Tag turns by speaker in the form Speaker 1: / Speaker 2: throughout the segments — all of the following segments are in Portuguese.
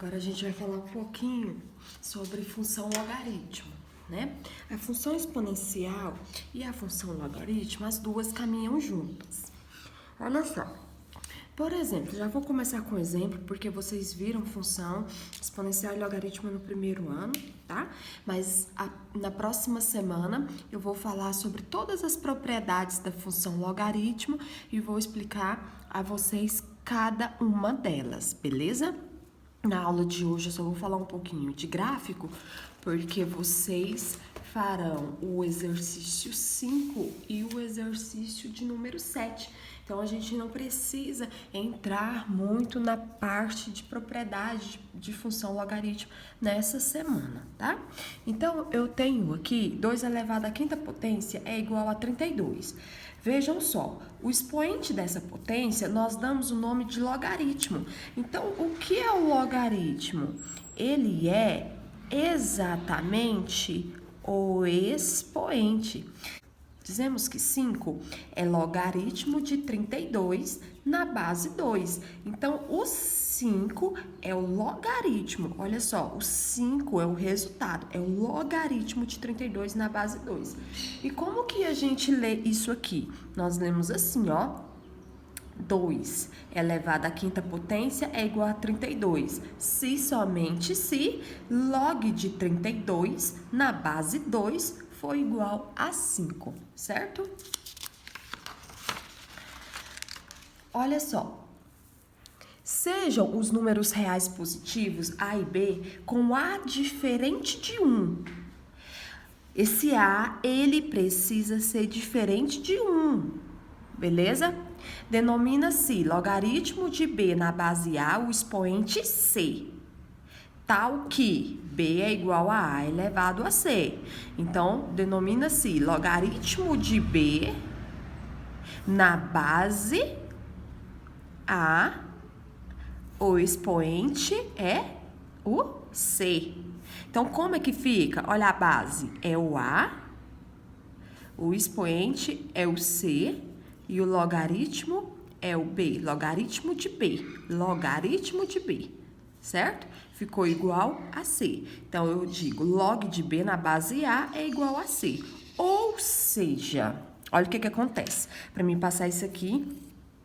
Speaker 1: Agora a gente vai falar um pouquinho sobre função logaritmo, né? A função exponencial e a função logaritmo, as duas caminham juntas. Olha só. Por exemplo, já vou começar com um exemplo, porque vocês viram função exponencial e logaritmo no primeiro ano, tá? Mas na próxima semana eu vou falar sobre todas as propriedades da função logaritmo e vou explicar a vocês cada uma delas, beleza? Na aula de hoje eu só vou falar um pouquinho de gráfico, porque vocês farão o exercício 5 e o exercício de número 7. Então, a gente não precisa entrar muito na parte de propriedade de função logaritmo nessa semana, tá? Então, eu tenho aqui 2 elevado à quinta potência é igual a 32. Vejam só, o expoente dessa potência, nós damos o nome de logaritmo. Então, o que é o logaritmo? Ele é exatamente o expoente. Dizemos que 5 é logaritmo de 32 na base 2. Então, o 5 é o logaritmo. Olha só, o 5 é o resultado, é o logaritmo de 32 na base 2. E como que a gente lê isso aqui? Nós lemos assim, ó. 2 elevado à quinta potência é igual a 32. Se somente se log de 32 na base 2 for igual a 5, certo? Olha só. Sejam os números reais positivos A e B com A diferente de 1. Esse A, ele precisa ser diferente de 1, beleza? Denomina-se logaritmo de B na base A o expoente C, tal que B é igual a A elevado a C. Então, denomina-se logaritmo de B na base A, o expoente é o C. Então, como é que fica? Olha, a base é o A, o expoente é o C e o logaritmo é o B. Logaritmo de B. Logaritmo de B. Certo? Ficou igual a C. Então, eu digo log de B na base A é igual a C. Ou seja, olha o que acontece. Para mim passar isso aqui,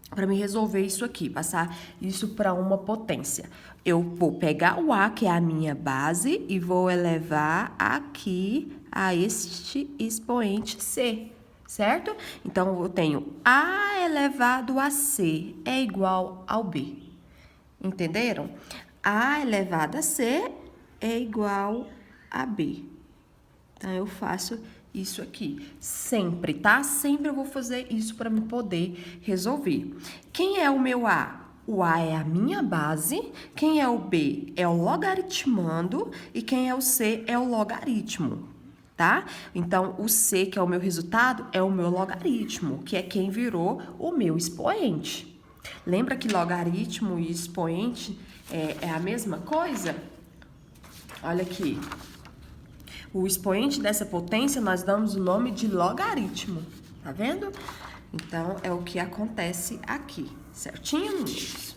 Speaker 1: para mim resolver isso aqui, passar isso para uma potência. Eu vou pegar o A, que é a minha base, e vou elevar aqui a este expoente C, certo? Então, eu tenho A elevado a C é igual ao B. Entenderam? A elevado a C é igual a B. Então, eu faço isso aqui. Sempre, tá? Sempre eu vou fazer isso para me poder resolver. Quem é o meu A? O A é a minha base. Quem é o B? É o logaritmando. E quem é o C? É o logaritmo, tá? Então, o C, que é o meu resultado, é o meu logaritmo, que é quem virou o meu expoente. Lembra que logaritmo e expoente é a mesma coisa? Olha aqui. O expoente dessa potência, nós damos o nome de logaritmo, tá vendo? Então, é o que acontece aqui, certinho, meninos?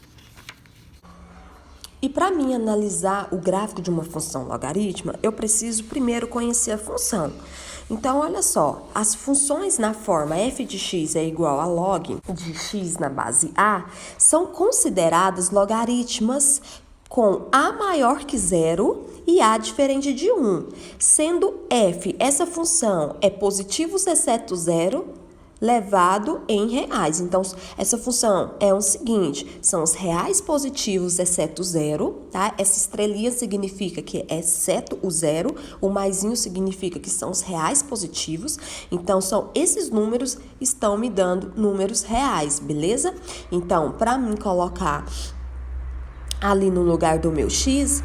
Speaker 1: E para mim analisar o gráfico de uma função logarítmica, eu preciso primeiro conhecer a função. Então, olha só, as funções na forma f de x é igual a log de x na base a são consideradas logaritmas com a maior que 0 e a diferente de 1, sendo f, essa função, é positivos exceto 0, levado em reais. Então, essa função é o seguinte, são os reais positivos exceto 0, tá? Essa estrelinha significa que é exceto o 0, o maisinho significa que são os reais positivos. Então, são esses números estão me dando números reais, beleza? Então, para mim colocar ali no lugar do meu x,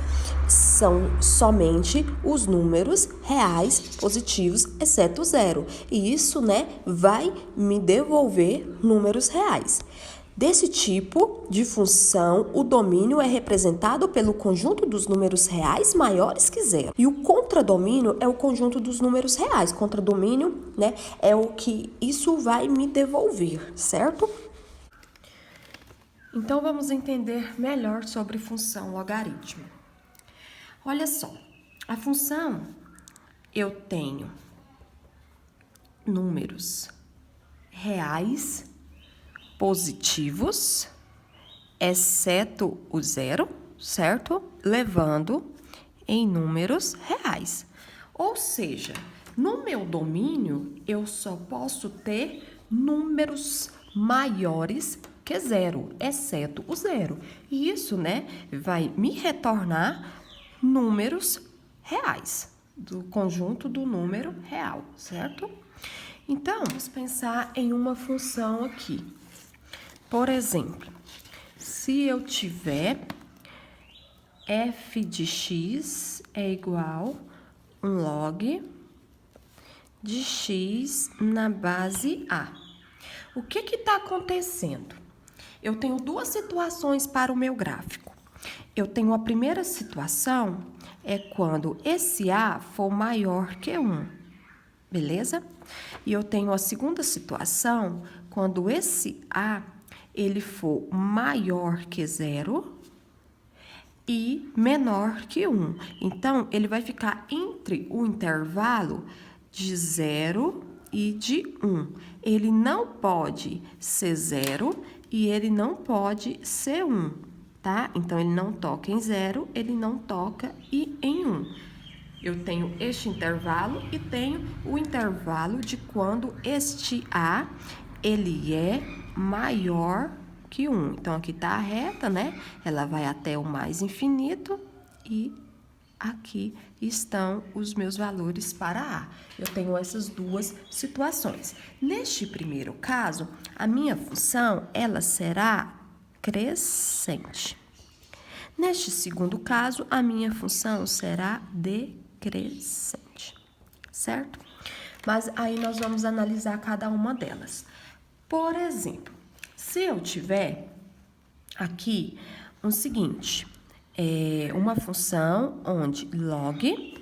Speaker 1: são somente os números reais positivos, exceto 0. E isso, né, vai me devolver números reais. Desse tipo de função, o domínio é representado pelo conjunto dos números reais maiores que 0. E o contradomínio é o conjunto dos números reais. Contradomínio, né, é o que isso vai me devolver, certo? Então, vamos entender melhor sobre função logarítmica. Olha só, a função, eu tenho números reais positivos, exceto o zero, certo? Levando em números reais. Ou seja, no meu domínio, eu só posso ter números maiores que zero, exceto o zero. E isso, né, vai me retornar números reais, do conjunto do número real, certo? Então, vamos pensar em uma função aqui. Por exemplo, se eu tiver f de x é igual a um log de x na base A. O que está acontecendo? Eu tenho duas situações para o meu gráfico. Eu tenho a primeira situação, é quando esse A for maior que 1, beleza? E eu tenho a segunda situação, quando esse A ele for maior que 0 e menor que 1. Então, ele vai ficar entre o intervalo de 0 e de 1. Ele não pode ser 0 e ele não pode ser 1, tá? Então, ele não toca em 0, ele não toca em 1. Eu tenho este intervalo e tenho o intervalo de quando este A, ele é maior que 1. Então, aqui está a reta, né? Ela vai até o mais infinito e aqui estão os meus valores para A. Eu tenho essas duas situações. Neste primeiro caso, a minha função, ela será crescente. Neste segundo caso, a minha função será decrescente, certo? Mas aí nós vamos analisar cada uma delas. Por exemplo, se eu tiver aqui o seguinte, uma função onde log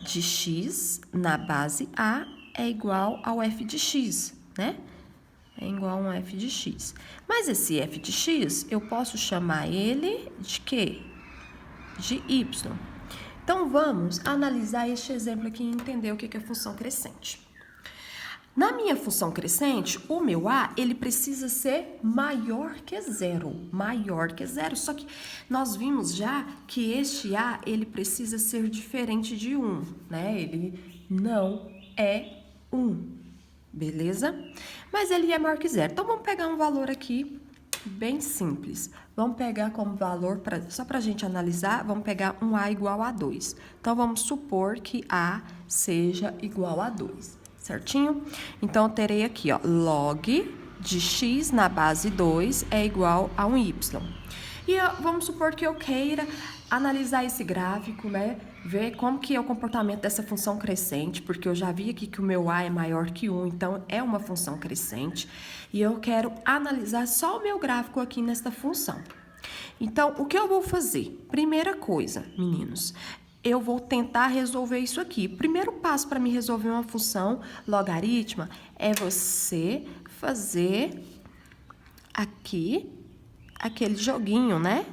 Speaker 1: de x na base A é igual ao f de x, né? É igual a um f de x. Mas esse f de x, eu posso chamar ele de quê? De y. Então, vamos analisar este exemplo aqui e entender o que é função crescente. Na minha função crescente, o meu A, ele precisa ser maior que zero. Maior que zero. Só que nós vimos já que este A, ele precisa ser diferente de 1, né? Ele não é 1, beleza? Mas ele é maior que zero. Então, vamos pegar um valor aqui bem simples. Vamos pegar como valor, só para a gente analisar, vamos pegar um A igual a 2. Então, vamos supor que A seja igual a 2. Certinho? Então, eu terei aqui, ó, log de x na base 2 é igual a um y. E vamos supor que eu queira analisar esse gráfico, né? Ver como que é o comportamento dessa função crescente, porque eu já vi aqui que o meu A é maior que 1, então é uma função crescente. E eu quero analisar só o meu gráfico aqui nesta função. Então, o que eu vou fazer? Primeira coisa, meninos, eu vou tentar resolver isso aqui. O primeiro passo para me resolver uma função logarítmica é você fazer aqui aquele joguinho, né?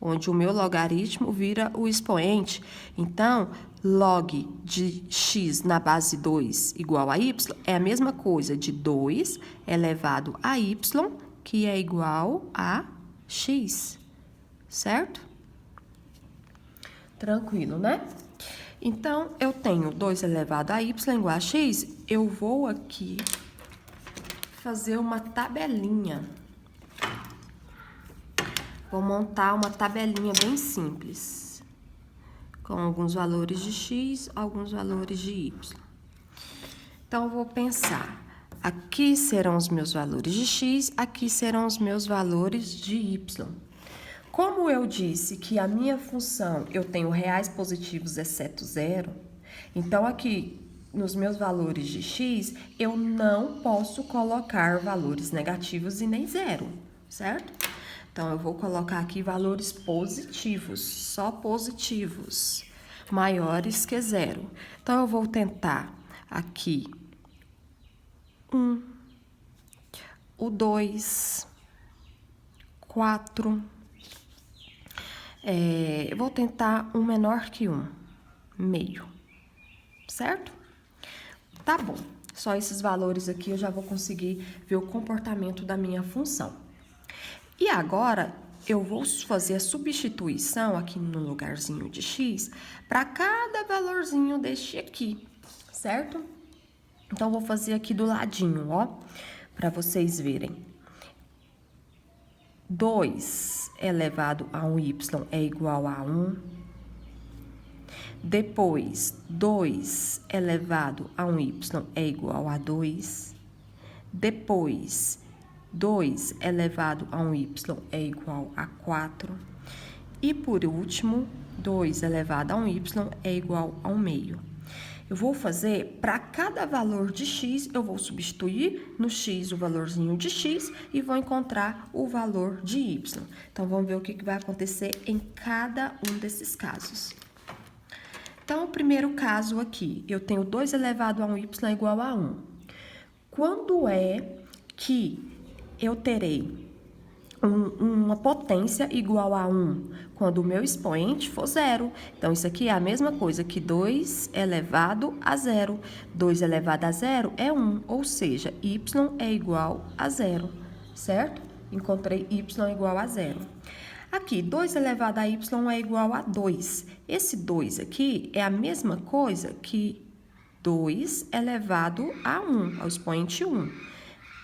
Speaker 1: Onde o meu logaritmo vira o expoente. Então, log de x na base 2 igual a y é a mesma coisa de 2 elevado a y, que é igual a x, certo? Tranquilo, né? Então, eu tenho 2 elevado a y igual a x. Eu vou aqui fazer uma tabelinha. Vou montar uma tabelinha bem simples, com alguns valores de x, alguns valores de y. Então, eu vou pensar, aqui serão os meus valores de x, aqui serão os meus valores de y. Como eu disse que a minha função, eu tenho reais positivos exceto zero, então aqui nos meus valores de x, eu não posso colocar valores negativos e nem zero, certo? Então, eu vou colocar aqui valores positivos, só positivos, maiores que zero. Então, eu vou tentar aqui o 2, 4, Eu vou tentar um menor que 1, meio, certo? Tá bom. Só esses valores aqui eu já vou conseguir ver o comportamento da minha função. E agora, eu vou fazer a substituição aqui no lugarzinho de x para cada valorzinho deste aqui, certo? Então, vou fazer aqui do ladinho, ó, para vocês verem. 2 elevado a um y é igual a 1. Depois, 2 elevado a um y é igual a 2. Depois, 2 elevado a um y é igual a 4. E, por último, 2 elevado a um y é igual a 1 meio. Eu vou fazer, para cada valor de x, eu vou substituir no x o valorzinho de x e vou encontrar o valor de y. Então, vamos ver o que vai acontecer em cada um desses casos. Então, o primeiro caso aqui, eu tenho 2 elevado a um y igual a 1. Quando é que eu terei uma potência igual a 1? Quando o meu expoente for 0. Então, isso aqui é a mesma coisa que 2 elevado a 0. 2 elevado a 0 é 1, ou seja, y é igual a 0, certo? Encontrei y igual a 0. Aqui, 2 elevado a y é igual a 2. Esse 2 aqui é a mesma coisa que 2 elevado a 1, ao expoente 1.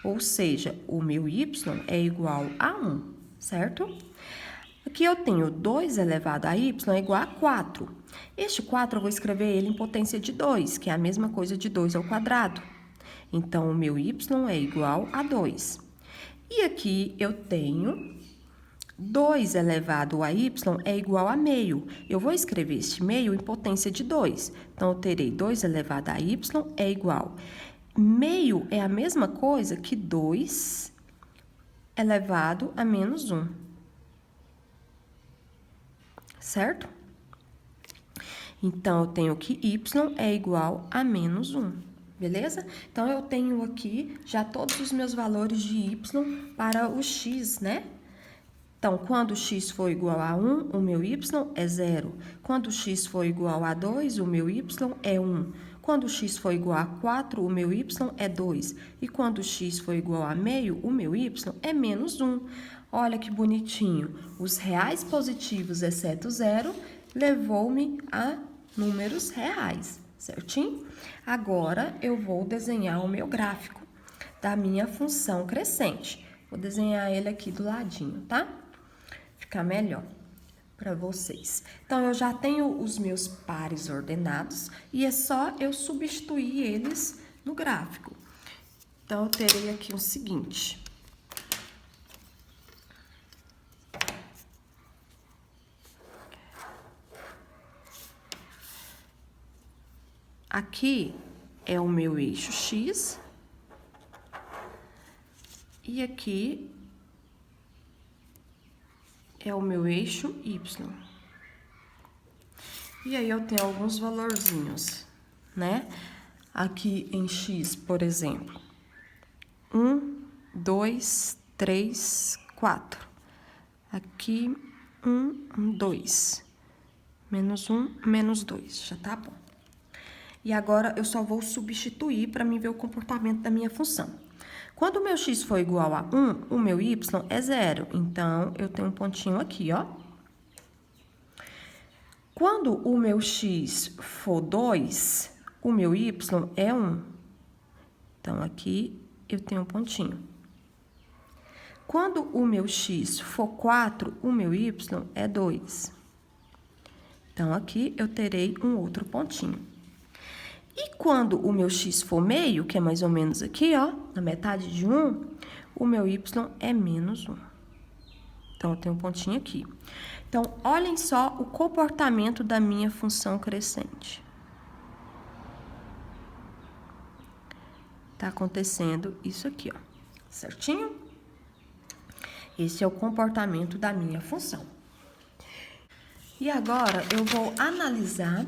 Speaker 1: Ou seja, o meu y é igual a 1, certo? Aqui eu tenho 2 elevado a y é igual a 4. Este 4 eu vou escrever ele em potência de 2, que é a mesma coisa de 2 ao quadrado. Então, o meu y é igual a 2. E aqui eu tenho 2 elevado a y é igual a meio. Eu vou escrever este meio em potência de 2. Então, eu terei 2 elevado a y é igual. Meio é a mesma coisa que 2 elevado a menos 1. Certo? Então, eu tenho que y é igual a menos 1. Beleza? Então, eu tenho aqui já todos os meus valores de y para o x, né? Então, quando x for igual a 1, o meu y é 0. Quando x for igual a 2, o meu y é 1. Quando x for igual a 4, o meu y é 2. E quando x for igual a meio, o meu y é menos 1. Olha que bonitinho. Os reais positivos, exceto 0, levou-me a números reais, certinho? Agora, eu vou desenhar o meu gráfico da minha função crescente. Vou desenhar ele aqui do ladinho, tá? Ficar melhor para vocês. Então, eu já tenho os meus pares ordenados e é só eu substituir eles no gráfico. Então, eu terei aqui o seguinte. Aqui é o meu eixo X e aqui é o meu eixo Y. E aí, eu tenho alguns valorzinhos, né? Aqui em X, por exemplo, 1, 2, 3, 4. Aqui, 1, 2. Menos 1, menos 2, já tá bom. E agora, eu só vou substituir para mim ver o comportamento da minha função. Quando o meu x for igual a 1, o meu y é 0. Então, eu tenho um pontinho aqui, ó. Quando o meu x for 2, o meu y é 1. Então, aqui eu tenho um pontinho. Quando o meu x for 4, o meu y é 2. Então, aqui eu terei um outro pontinho. E quando o meu x for meio, que é mais ou menos aqui, ó, na metade de 1, o meu y é menos 1. Então, eu tenho um pontinho aqui. Então, olhem só o comportamento da minha função crescente. Tá acontecendo isso aqui, ó, certinho? Esse é o comportamento da minha função. E agora, eu vou analisar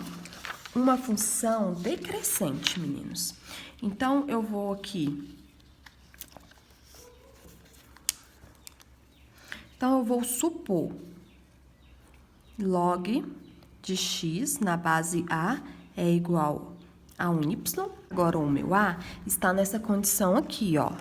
Speaker 1: uma função decrescente, meninos. Então, eu vou aqui. Então, eu vou supor log de x na base A é igual a 1y. Agora, o meu A está nessa condição aqui, ó,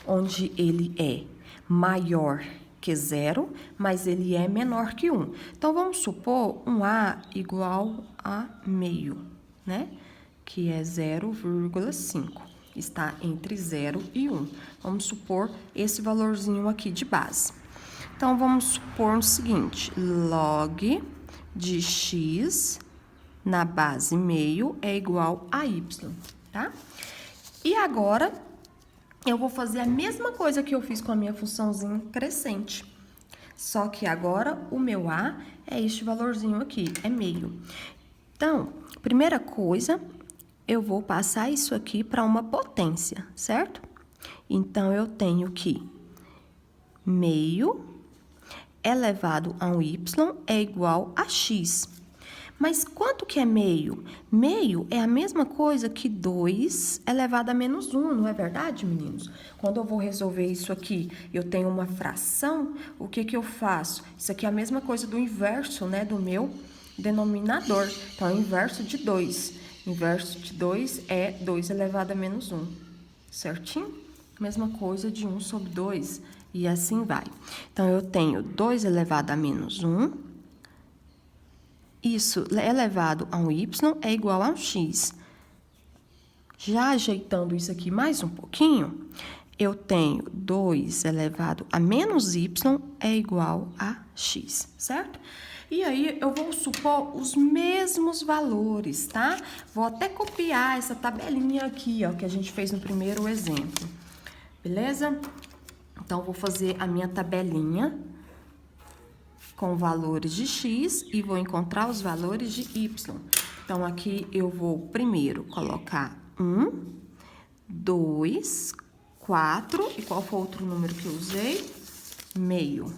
Speaker 1: onde ele é maior que 0, mas ele é menor que 1. Então, vamos supor um A igual a meio, né? Que é 0,5. Está entre 0 e 1. Vamos supor esse valorzinho aqui de base. Então, vamos supor o seguinte, log de x na base meio é igual a y, tá? E agora, eu vou fazer a mesma coisa que eu fiz com a minha funçãozinha crescente. Só que agora, o meu A é este valorzinho aqui, é meio. Então, primeira coisa, eu vou passar isso aqui para uma potência, certo? Então, eu tenho que meio elevado a um y é igual a x. Mas quanto que é meio? Meio é a mesma coisa que 2 elevado a menos 1, não é verdade, meninos? Quando eu vou resolver isso aqui, eu tenho uma fração, o que que eu faço? Isso aqui é a mesma coisa do inverso, né, do meu denominador. Então, é o inverso de 2. Inverso de 2 é 2 elevado a menos 1, certinho? Mesma coisa de 1 sobre 2, e assim vai. Então, eu tenho 2 elevado a menos 1, isso elevado a um y é igual a um x. Já ajeitando isso aqui mais um pouquinho, eu tenho 2 elevado a menos y é igual a x, certo? E aí, eu vou supor os mesmos valores, tá? Vou até copiar essa tabelinha aqui, ó, que a gente fez no primeiro exemplo. Beleza? Então, vou fazer a minha tabelinha com valores de x e vou encontrar os valores de y. Então, aqui eu vou primeiro colocar 1, 2, 4, e qual foi o outro número que eu usei? Meio.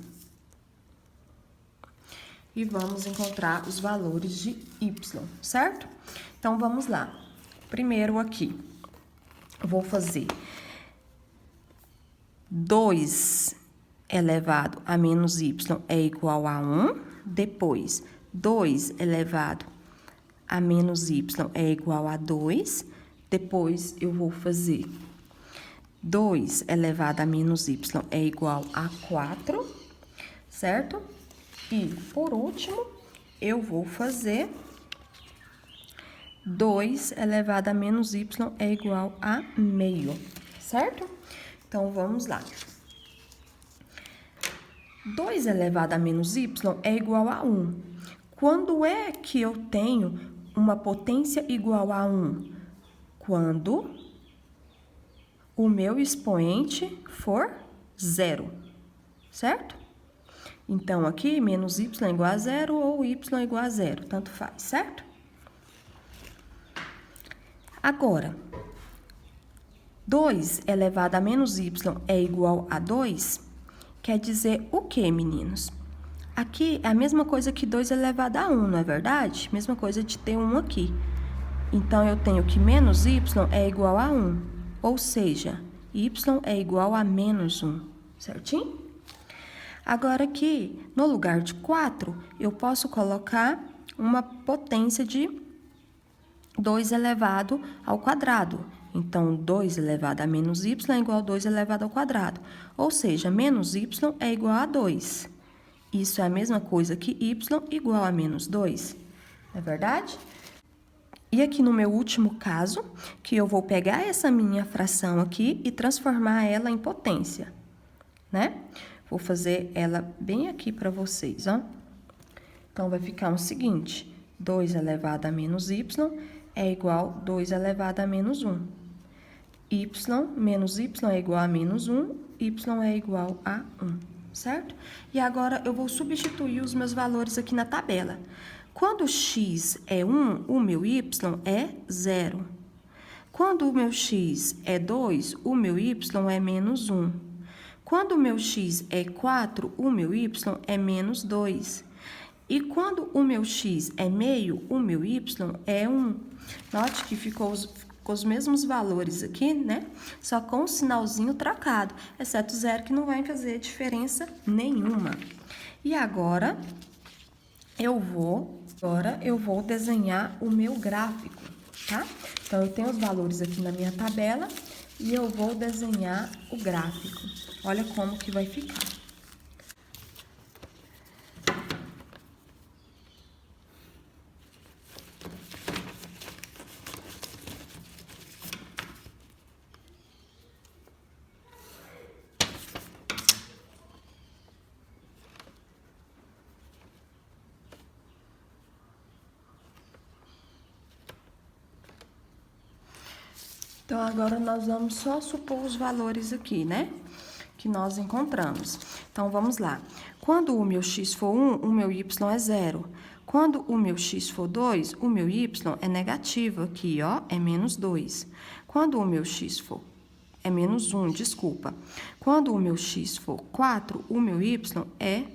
Speaker 1: E vamos encontrar os valores de y, certo? Então, vamos lá. Primeiro aqui, eu vou fazer 2 elevado a menos y é igual a 1. Depois, 2 elevado a menos y é igual a 2. Depois, eu vou fazer 2 elevado a menos y é igual a 4, certo? E, por último, eu vou fazer 2 elevado a menos y é igual a meio, certo? Então, vamos lá. 2 elevado a menos y é igual a 1. Quando é que eu tenho uma potência igual a 1? Quando o meu expoente for 0, certo? Então, aqui, menos y é igual a 0 ou y é igual a 0, tanto faz, certo? Agora, 2 elevado a menos y é igual a 2, quer dizer o quê, meninos? Aqui é a mesma coisa que 2 elevado a 1, não é verdade? Mesma coisa de ter 1 aqui. Então, eu tenho que menos y é igual a 1, ou seja, y é igual a menos 1, certinho? Agora, aqui, no lugar de 4, eu posso colocar uma potência de 2 elevado ao quadrado. Então, 2 elevado a menos y é igual a 2 elevado ao quadrado. Ou seja, menos y é igual a 2. Isso é a mesma coisa que y igual a menos 2. Não é verdade? E aqui no meu último caso, que eu vou pegar essa minha fração aqui e transformar ela em potência, né? Vou fazer ela bem aqui para vocês, ó. Então, vai ficar o seguinte, 2 elevado a menos y é igual a 2 elevado a menos 1. Menos y é igual a menos 1, y é igual a 1, certo? E agora, eu vou substituir os meus valores aqui na tabela. Quando x é 1, o meu y é 0. Quando o meu x é 2, o meu y é menos 1. Quando o meu x é 4, o meu y é menos 2. E quando o meu x é meio, o meu y é 1. Note que ficou os mesmos valores aqui, né? Só com o sinalzinho trocado, exceto 0, que não vai fazer diferença nenhuma. E agora, Agora eu vou desenhar o meu gráfico, tá? Então, eu tenho os valores aqui na minha tabela e eu vou desenhar o gráfico. Olha como que vai ficar. Então, agora nós vamos só supor os valores aqui, né? Que nós encontramos. Então, vamos lá. Quando o meu x for 1, o meu y é 0. Quando o meu x for 2, o meu y é negativo aqui, ó, é menos 2. Quando o meu x for... é menos 1, desculpa. Quando o meu x for 4, o meu y é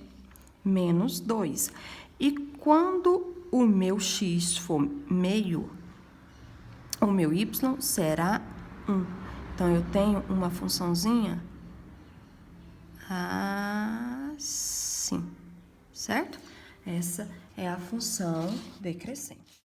Speaker 1: menos 2. E quando o meu x for meio, o meu y será 1. Então, eu tenho uma funçãozinha assim, certo? Essa é a função decrescente.